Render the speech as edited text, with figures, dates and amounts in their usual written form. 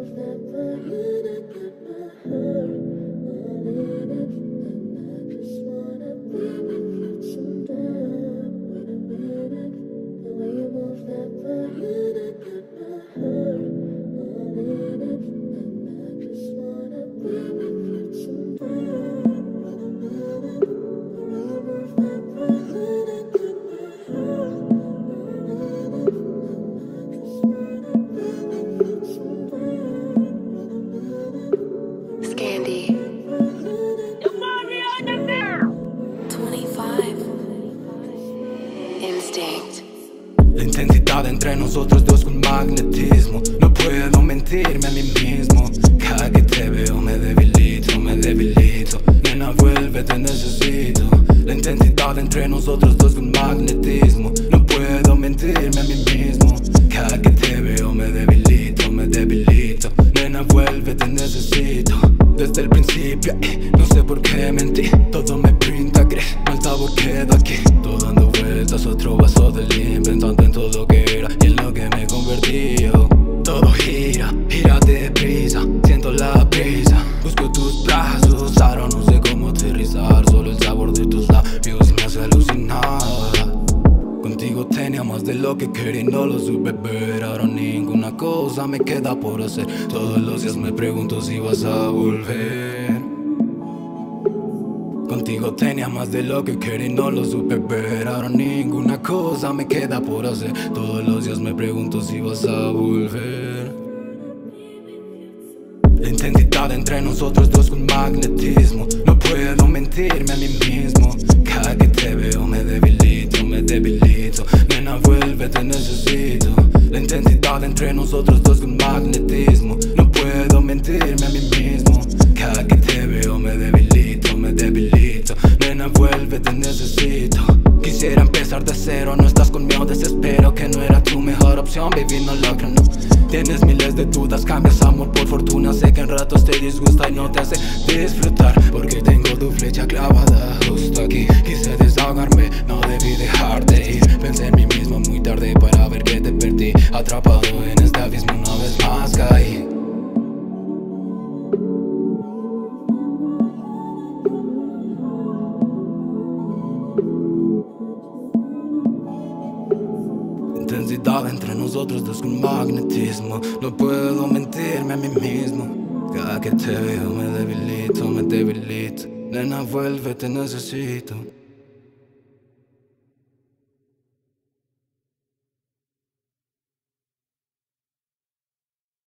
move that body to get my heart all in it. And I just wanna be with you sometime. Wait a minute, the way you move that body to get my heart all in it. And I just wanna be with you sometime. Wait a minute, the way you move that body to get my heart all in it. And I just wanna be with you sometime. Wait a minute. Scandy. 25. Instinct. La intensidad entre nosotros dos con magnetismo. No puedo mentirme a mí mismo. Cada que te veo me debilito, me debilito. Nena, vuelve, te necesito. La intensidad entre nosotros dos con magnetismo. No puedo mentirme a mí mismo. Cada que te veo me debilito, me debilito. Nena, vuelve, te necesito. Desde el principio, no sé por qué mentí. Todo me pinta gris, mal sabor queda aquí. Todo dando vueltas, otro vaso de lim. Pensando en todo lo que era y en lo que me convertí yo. Todo gira, gira deprisa. Siento la brisa, busco tus brazos. Ahora no sé cómo aterrizar. Solo el sabor de tus labios me hace alucinar. Contigo tenía más de lo que quería y no lo supe ver. Ahora ninguna cosa me queda por hacer. Todos los días me pregunto si vas a volver. Contigo tenía más de lo que quería y no lo supe ver. Ahora ninguna cosa me queda por hacer. Todos los días me pregunto si vas a volver. La intensidad entre nosotros dos con magnetismo. No puedo mentirme a mí mismo. Cada que te veo me debilito, me debilito. Nena, vuelve, te necesito. La intensidad entre nosotros dos con magnetismo. No puedo mentirme a mí mismo. Cada que te veo me debilito, me debilito. Nena, vuelve, te necesito. Quisiera empezar de cero, no estás conmigo, desespero. Que no era tu mejor opción, baby, no lo creo, no. Tienes miles de dudas, cambias amor por fortuna. Sé que en ratos te disgusta y no te hace disfrutar. Porque tengo tu flecha clavada justo aquí. Quise desahogarme, no debí dejar de ir. Pensé en mí mismo muy tarde para ver que te perdí. Atrapado en este abismo una vez más caí. Intensidad entre nosotros dos con magnetismo. No puedo mentirme a mí mismo. Cada que te veo me debilito, me debilito. Nena, vuelve, te necesito.